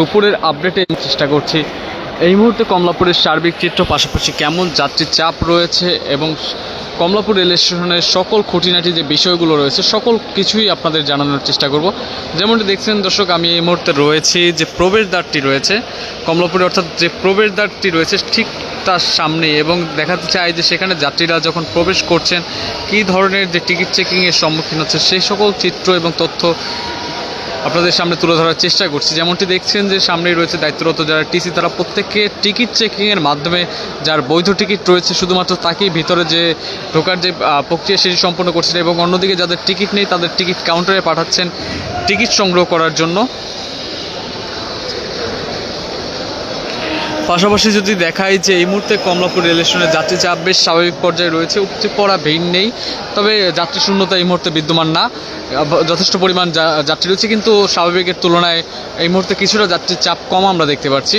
দুপুরের আপডেটে চেষ্টা করছি এই মুহূর্তে কমলাপুরের সার্বিক চিত্র, পাশাপাশি কেমন যাত্রীর চাপ রয়েছে এবং কমলাপুর রেল স্টেশনের সকল খুঁটিনাটি যে বিষয়গুলো রয়েছে সকল কিছুই আপনাদের জানানোর চেষ্টা করব। যেমনটি দেখছেন দর্শক, আমি এই মুহূর্তে রয়েছি যে প্রবেশদ্বারটি রয়েছে কমলাপুরে, অর্থাৎ যে প্রবেশদ্বারটি রয়েছে ঠিক তার সামনে, এবং দেখাতে চাই যে সেখানে যাত্রীরা যখন প্রবেশ করছেন কী ধরনের যে টিকিট চেকিংয়ের সম্মুখীন হচ্ছে সেই সকল চিত্র এবং তথ্য আপনাদের সামনে তুলে ধরার চেষ্টা করছি। যেমনটি দেখছেন যে সামনেই রয়েছে দায়িত্বরত যারা টিসি, তারা প্রত্যেককে টিকিট চেকিংয়ের মাধ্যমে যার বৈধ টিকিট রয়েছে শুধুমাত্র তাকেই ভিতরে যে ঢোকার যে প্রক্রিয়া সেটি সম্পন্ন করছেন, এবং অন্যদিকে যাদের টিকিট নেই তাদের টিকিট কাউন্টারে পাঠাচ্ছেন টিকিট সংগ্রহ করার জন্য। পাশাপাশি যদি দেখাই যে এই মুহূর্তে কমলাপুর রেল স্টেশনের যাত্রী চাপ বেশ স্বাভাবিক পর্যায়ে রয়েছে, উপচে পড়া ভিড় নেই, তবে যাত্রী শূন্যতা এই মুহূর্তে বিদ্যমান না। যথেষ্ট পরিমাণ যাত্রী রয়েছে, কিন্তু স্বাভাবিকের তুলনায় এই মুহূর্তে কিছুটা যাত্রীর চাপ কম আমরা দেখতে পাচ্ছি।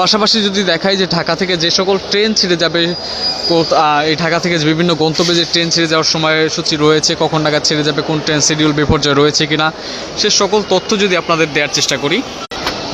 পাশাপাশি যদি দেখাই যে ঢাকা থেকে যে সকল ট্রেন ছেড়ে যাবে, এই ঢাকা থেকে বিভিন্ন গন্তব্যে যে ট্রেন ছেড়ে যাওয়ার সময়সূচি রয়েছে, কখন নাগাদ ছেড়ে যাবে, কোন ট্রেন শিডিউল বিপর্যয় রয়েছে কিনা, সে সকল তথ্য যদি আপনাদের দেওয়ার চেষ্টা করি।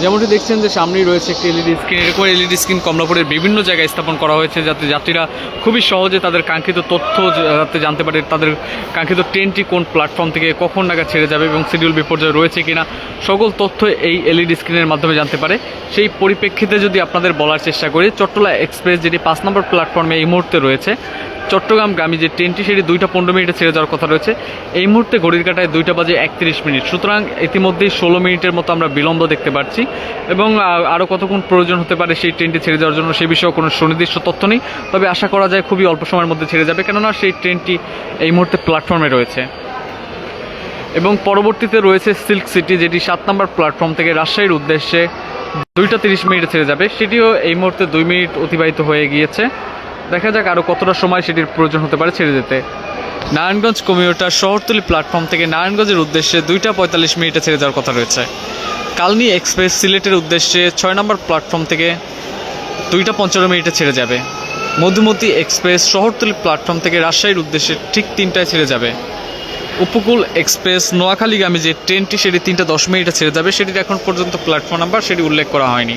যেমনটি দেখছেন যে সামনেই রয়েছে একটি এলইডি স্ক্রিন। এরকম এলইডি স্ক্রিন কমলাপুরের বিভিন্ন জায়গায় স্থাপন করা হয়েছে, যাতে যাত্রীরা খুবই সহজে তাদের কাঙ্ক্ষিত তথ্য যাতে জানতে পারে, তাদের কাঙ্ক্ষিত ট্রেনটি কোন প্ল্যাটফর্ম থেকে কখন নাগাদ ছেড়ে যাবে এবং শিডিউল বিপর্যয় রয়েছে কিনা সকল তথ্য এই এলইডি স্ক্রিনের মাধ্যমে জানতে পারে। সেই পরিপ্রেক্ষিতে যদি আপনাদের বলার চেষ্টা করি, চট্টলা এক্সপ্রেস যেটি 5 নম্বর প্ল্যাটফর্মে এই মুহূর্তে রয়েছে, চট্টগ্রামগামী যে ট্রেনটি সেটি 2টা 15 মিনিটে ছেড়ে যাওয়ার কথা রয়েছে। এই মুহূর্তে ঘড়ির কাঁটায় 2টা বাজে 31 মিনিট, সুতরাং ইতিমধ্যেই 16 মিনিটের মতো আমরা বিলম্ব দেখতে পাচ্ছি, এবং আরও কতক্ষণ প্রয়োজন হতে পারে সেই ট্রেনটি ছেড়ে যাওয়ার জন্য সে বিষয়ে কোনো সুনির্দিষ্ট তথ্য নেই, তবে আশা করা যায় খুবই অল্প সময়ের মধ্যে ছেড়ে যাবে, কেননা সেই ট্রেনটি এই মুহূর্তে প্ল্যাটফর্মে রয়েছে। এবং পরবর্তীতে রয়েছে সিল্ক সিটি, যেটি 7 নম্বর প্ল্যাটফর্ম থেকে রাজশাহীর উদ্দেশ্যে 2টা 30 মিনিটে ছেড়ে যাবে, সেটিও এই মুহূর্তে 2 মিনিট অতিবাহিত হয়ে গিয়েছে। দেখা যাক আরও কতটা সময় সেটির প্রয়োজন হতে পারে ছেড়ে যেতে। নারায়ণগঞ্জ কমিউটার শহরতলি প্ল্যাটফর্ম থেকে নারায়ণগঞ্জের উদ্দেশ্যে 2টা 45 মিনিটে ছেড়ে যাওয়ার কথা রয়েছে। কালনী এক্সপ্রেস সিলেটের উদ্দেশ্যে 6 নম্বর প্ল্যাটফর্ম থেকে 2টা 15 মিনিটে ছেড়ে যাবে। মধুমতি এক্সপ্রেস শহরতলি প্ল্যাটফর্ম থেকে রাজশাহীর উদ্দেশ্যে ঠিক 3টায় ছেড়ে যাবে। উপকূল এক্সপ্রেস নোয়াখালীগামী যে ট্রেনটি সেটি 3টা 10 মিনিটে ছেড়ে যাবে, সেটির এখন পর্যন্ত প্ল্যাটফর্ম নাম্বার সেটি উল্লেখ করা হয়নি।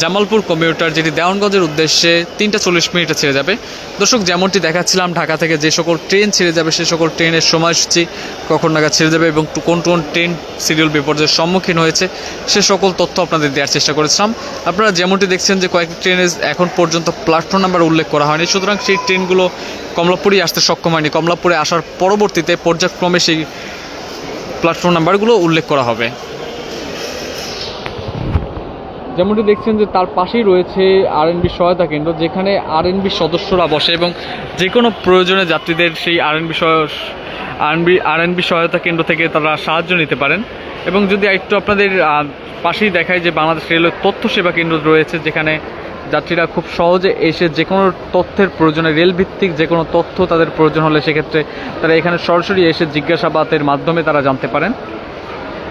জামালপুর কমিউটার যেটি দেওয়ানগঞ্জের উদ্দেশ্যে 3টা 40 মিনিটে ছেড়ে যাবে। দর্শক, যেমনটি দেখাচ্ছিলাম ঢাকা থেকে যে সকল ট্রেন ছেড়ে যাবে সে সকল ট্রেনের সময়সূচি, কখন নাগাদ ছেড়ে যাবে এবং কোন কোন ট্রেন শিডিউল বিপর্যয়ের সম্মুখীন হয়েছে সে সকল তথ্য আপনাদের দেওয়ার চেষ্টা করেছিলাম। আপনারা যেমনটি দেখছেন যে কয়েকটি ট্রেনের এখন পর্যন্ত প্ল্যাটফর্ম নাম্বার উল্লেখ করা হয়নি, সুতরাং সেই ট্রেনগুলো কমলাপুরেই আসতে সক্ষম হয়নি। কমলাপুরে আসার পরবর্তীতে পর্যায়ক্রমে সেই প্ল্যাটফর্ম নাম্বারগুলো উল্লেখ করা হবে। যেমনটি দেখছেন যে তার পাশেই রয়েছে আরএনবি সহায়তা কেন্দ্র, যেখানে আরএনবি সদস্যরা বসে এবং যে কোনো প্রয়োজনে যাত্রীদের সেই আরএনবি সহায়তা কেন্দ্র থেকে তারা সাহায্য নিতে পারেন। এবং যদি একটু আপনাদের পাশেই দেখায় যে বাংলাদেশ রেলওয়ে তথ্য সেবা কেন্দ্র রয়েছে, যেখানে যাত্রীরা খুব সহজে এসে যে কোনো তথ্যের প্রয়োজনে, রেলভিত্তিক যে কোনো তথ্য তাদের প্রয়োজন হলে সেক্ষেত্রে তারা এখানে সরাসরি এসে জিজ্ঞাসাবাদের মাধ্যমে তারা জানতে পারেন।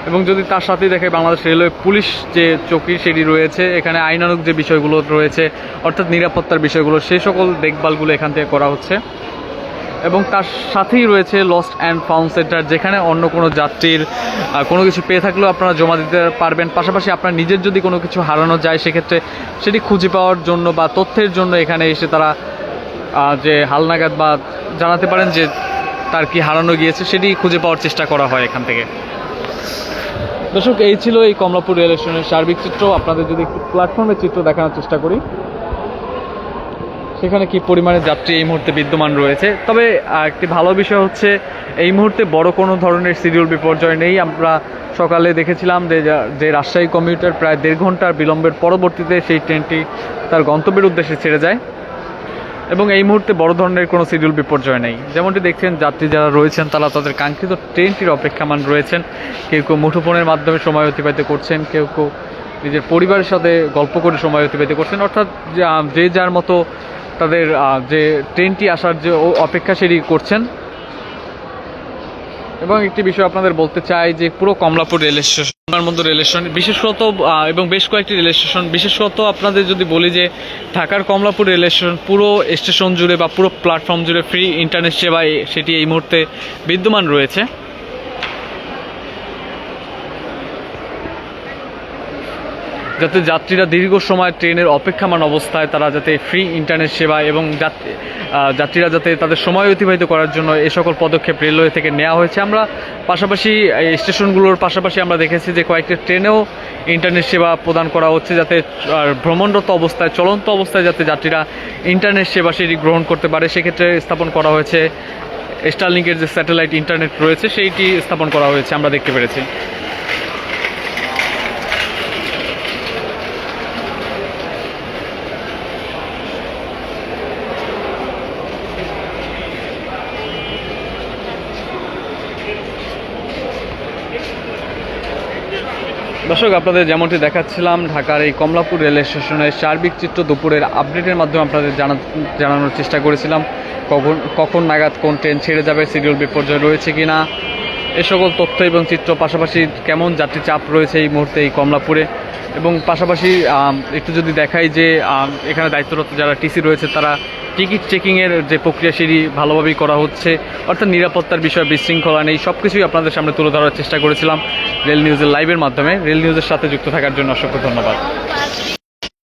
এবং যদি তার সাথেই দেখে বাংলাদেশ রেলওয়ে পুলিশ যে চৌকি সেটি রয়েছে, এখানে আইনানুগ যে বিষয়গুলো রয়েছে অর্থাৎ নিরাপত্তার বিষয়গুলো সেই সকল দেখভালগুলো এখান থেকে করা হচ্ছে। এবং তার সাথেই রয়েছে লস্ট অ্যান্ড ফাউন্ড সেন্টার, যেখানে অন্য কোনো যাত্রীর কোনো কিছু পেয়ে থাকলেও আপনারা জমা দিতে পারবেন। পাশাপাশি আপনার নিজের যদি কোনো কিছু হারানো যায় সেক্ষেত্রে সেটি খুঁজে পাওয়ার জন্য বা তথ্যের জন্য এখানে এসে তারা যে হালনাগাদ বা জানাতে পারেন যে তার কি হারানো গিয়েছে সেটি খুঁজে পাওয়ার চেষ্টা করা হয় এখান থেকে। দর্শক, এই ছিল এই কমলাপুর রেল স্টেশনের সার্বিক চিত্র। আপনাদের যদি একটু প্ল্যাটফর্মের চিত্র দেখানোর চেষ্টা করি, সেখানে কি পরিমাণে যাত্রী এই মুহূর্তে বিদ্যমান রয়েছে। তবে একটি ভালো বিষয় হচ্ছে এই মুহূর্তে বড় কোনো ধরনের শিডিউল বিপর্যয় নেই। আমরা সকালে দেখেছিলাম যে রাজশাহী কমিউটার প্রায় 1.5 ঘন্টার বিলম্বের পরবর্তীতে সেই ট্রেনটি তার গন্তব্যের উদ্দেশ্যে ছেড়ে যায়, এবং এই মুহূর্তে বড় ধরনের কোনো শিডিউল বিপর্যয় নেই। যেমনটি দেখছেন যাত্রী যারা রয়েছেন তারা তাদের কাঙ্ক্ষিত ট্রেনটির অপেক্ষামান রয়েছেন। কেউ কেউ মুঠোফোনের মাধ্যমে সময় অতিবাহিত করছেন, কেউ কেউ নিজের পরিবারের সাথে গল্প করে সময় অতিবাহিত করছেন, অর্থাৎ যে যার মতো তাদের যে ট্রেনটি আসার যে অপেক্ষা সেটি করছেন। এবং একটি বিষয় আপনাদের বলতে চাই যে পুরো কমলাপুর রেল স্টেশনের মধ্যে রেল স্টেশন বিশেষত এবং বেশ কয়েকটি রেল স্টেশন, বিশেষত আপনাদের যদি বলি যে ঢাকার কমলাপুর রেল স্টেশন পুরো স্টেশন জুড়ে বা পুরো প্ল্যাটফর্ম জুড়ে ফ্রি ইন্টারনেট সেবা সেটি এই মুহূর্তে বিদ্যমান রয়েছে। যাতে যাত্রীরা দীর্ঘ সময় ট্রেনের অপেক্ষামান অবস্থায় তারা যাতে ফ্রি ইন্টারনেট সেবা এবং যাত্রীরা যাতে তাদের সময় অতিবাহিত করার জন্য এই সকল পদক্ষেপ রেলওয়ে থেকে নেওয়া হয়েছে। আমরা পাশাপাশি এই স্টেশনগুলোর পাশাপাশি আমরা দেখেছি যে কয়েকটি ট্রেনেও ইন্টারনেট সেবা প্রদান করা হচ্ছে, যাতে ভ্রমণরত অবস্থায় চলন্ত অবস্থায় যাতে যাত্রীরা ইন্টারনেট সেবা সেটি গ্রহণ করতে পারে। সেক্ষেত্রে স্থাপন করা হয়েছে স্টারলিংকের যে স্যাটেলাইট ইন্টারনেট রয়েছে সেইটি স্থাপন করা হয়েছে, আমরা দেখতে পেরেছি। দর্শক, আপনাদের যেমনটি দেখাচ্ছিলাম ঢাকার এই কমলাপুর রেল স্টেশনের সার্বিক চিত্র দুপুরের আপডেটের মাধ্যমে আপনাদের জানানোর চেষ্টা করেছিলাম কখন নাগাদ কোন ট্রেন ছেড়ে যাবে, শিডিউল বিপর্যয় রয়েছে কিনা, এ সকল তথ্য এবং চিত্র, পাশাপাশি কেমন যাত্রী চাপ রয়েছে এই মুহূর্তে এই কমলাপুরে। এবং পাশাপাশি একটু যদি দেখাই যে এখানে দায়িত্বরত যারা টিসি রয়েছে তারা টিকিট চেকিংয়ের যে প্রক্রিয়া সেটি ভালোভাবেই করা হচ্ছে, অর্থাৎ নিরাপত্তার বিষয়ে বিশৃঙ্খলা নেই, সব কিছুই আপনাদের সামনে তুলে ধরার চেষ্টা করেছিলাম রেল নিউজের লাইভের মাধ্যমে। রেল নিউজের সাথে যুক্ত থাকার জন্য অসংখ্য ধন্যবাদ।